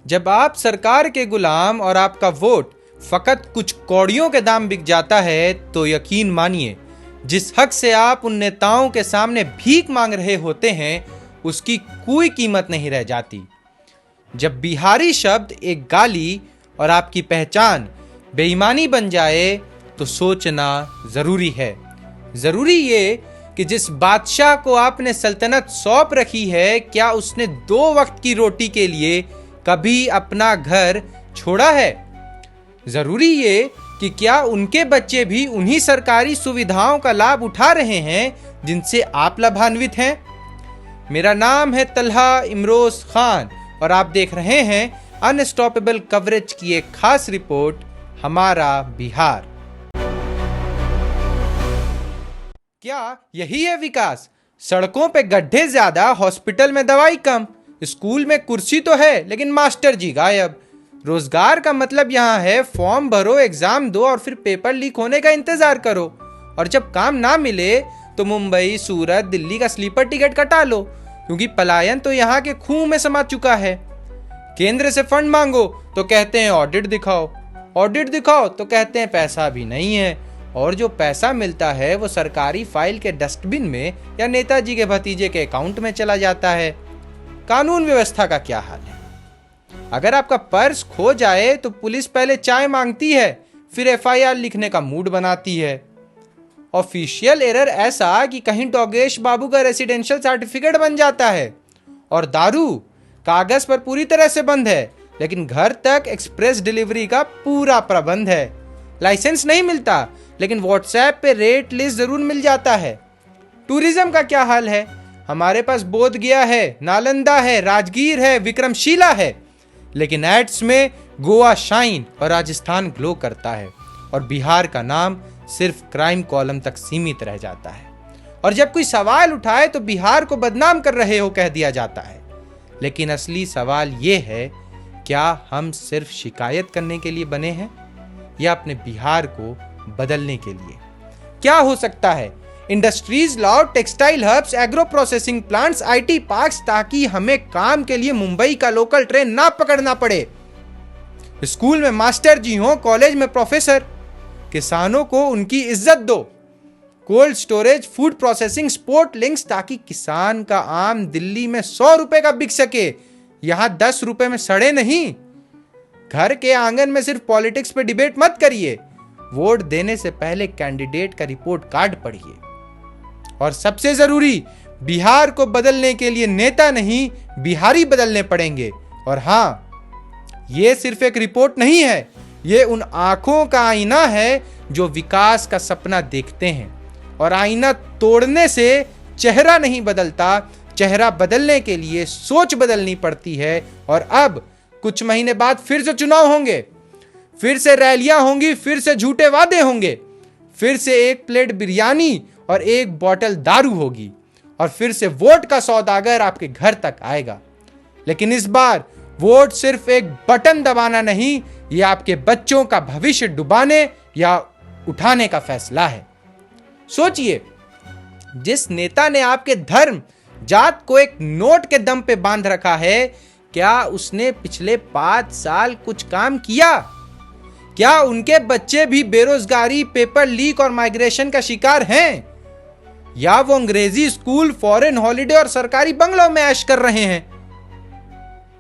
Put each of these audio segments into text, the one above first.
जब आप सरकार के गुलाम और आपका वोट फकत कुछ कौड़ियों के दाम बिक जाता है तो यकीन मानिए, जिस हक से आप उन नेताओं के सामने भीख मांग रहे होते हैं उसकी कोई कीमत नहीं रह जाती। जब बिहारी शब्द एक गाली और आपकी पहचान बेईमानी बन जाए तो सोचना जरूरी है। जरूरी ये कि जिस बादशाह को आपने सल्तनत सौंप रखी है, क्या उसने 2 वक्त की रोटी के लिए कभी अपना घर छोड़ा है? जरूरी ये कि क्या उनके बच्चे भी उन्हीं सरकारी सुविधाओं का लाभ उठा रहे हैं जिनसे आप लाभान्वित हैं? मेरा नाम है तलहा इमरोज खान और आप देख रहे हैं अनस्टॉपेबल कवरेज की एक खास रिपोर्ट, हमारा बिहार। क्या यही है विकास? सड़कों पे गड्ढे ज्यादा, हॉस्पिटल में दवाई कम, स्कूल में कुर्सी तो है लेकिन मास्टर जी गायब। रोजगार का मतलब यहाँ है फॉर्म भरो, एग्जाम दो और फिर पेपर लीक होने का इंतजार करो, और जब काम ना मिले तो मुंबई, सूरत, दिल्ली का स्लीपर टिकट कटा लो, क्योंकि पलायन तो यहाँ के खून में समा चुका है। केंद्र से फंड मांगो तो कहते हैं ऑडिट दिखाओ, ऑडिट दिखाओ तो कहते हैं पैसा भी नहीं है, और जो पैसा मिलता है वो सरकारी फाइल के डस्टबिन में या नेताजी के भतीजे के अकाउंट में चला जाता है। कानून व्यवस्था का क्या हाल है? अगर आपका पर्स खो जाए तो पुलिस पहले चाय मांगती है, फिर एफआईआर लिखने का मूड बनाती है। ऑफिशियल एरर ऐसा कि कहीं डोगेश बाबू का रेसिडेंशियल सर्टिफिकेट बन जाता है, और दारू कागज पर पूरी तरह से बंद है लेकिन घर तक एक्सप्रेस डिलीवरी का पूरा प्रबंध है। लाइसेंस नहीं मिलता लेकिन व्हाट्सएप पे रेट लिस्ट जरूर मिल जाता है। टूरिज्म का क्या हाल है? हमारे पास बोध गया है, नालंदा है, राजगीर है, विक्रमशिला है, लेकिन एड्स में गोवा शाइन और राजस्थान ग्लो करता है, और बिहार का नाम सिर्फ क्राइम कॉलम तक सीमित रह जाता है। और जब कोई सवाल उठाए तो बिहार को बदनाम कर रहे हो कह दिया जाता है। लेकिन असली सवाल ये है, क्या हम सिर्फ शिकायत करने के लिए बने हैं या अपने बिहार को बदलने के लिए? क्या हो सकता है? इंडस्ट्रीज लाओ, textile hubs, agro processing plants, IT parks, ताकि हमें काम के लिए मुंबई का लोकल ट्रेन ना पकड़ना पड़े। स्कूल में मास्टर जी हो, कॉलेज में प्रोफेसर। किसानों को उनकी इज्जत दो। Cold storage, food processing, sport links, ताकि किसान का आम दिल्ली में 100 रुपए का बिक सके, यहां 10 रुपए में सड़े नहीं। घर के आंगन में सिर्फ पॉलिटिक्स पे डिबेट मत करिए। वोट देने से पहले कैंडिडेट का रिपोर्ट कार्ड पढ़िए। और सबसे जरूरी, बिहार को बदलने के लिए नेता नहीं, बिहारी बदलने पड़ेंगे। और हां, यह सिर्फ एक रिपोर्ट नहीं है, यह उन आंखों का आईना है जो विकास का सपना देखते हैं। और आईना तोड़ने से चेहरा नहीं बदलता, चेहरा बदलने के लिए सोच बदलनी पड़ती है। और अब कुछ महीने बाद फिर से चुनाव होंगे, फिर से रैलियां होंगी, फिर से झूठे वादे होंगे, फिर से 1 प्लेट बिरयानी और 1 बॉटल दारू होगी, और फिर से वोट का सौदागर आपके घर तक आएगा। लेकिन इस बार वोट सिर्फ एक बटन दबाना नहीं, यह आपके बच्चों का भविष्य डुबाने या उठाने का फैसला है। सोचिए, जिस नेता ने आपके धर्म, जात को एक नोट के दम पे बांध रखा है, क्या उसने पिछले 5 साल कुछ काम किया? क्या उनके बच्चे भी बेरोजगारी, पेपर लीक और माइग्रेशन का शिकार हैं? या वो अंग्रेजी स्कूल, फॉरेन हॉलिडे और सरकारी बंगलों में ऐश कर रहे हैं?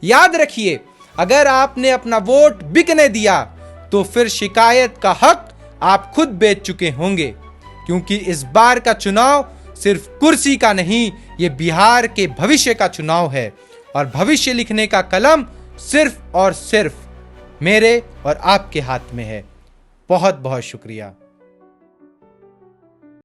याद रखिए, अगर आपने अपना वोट बिकने दिया तो फिर शिकायत का हक आप खुद बेच चुके होंगे, क्योंकि इस बार का चुनाव सिर्फ कुर्सी का नहीं, ये बिहार के भविष्य का चुनाव है। और भविष्य लिखने का कलम सिर्फ और सिर्फ मेरे और आपके हाथ में है। बहुत बहुत शुक्रिया।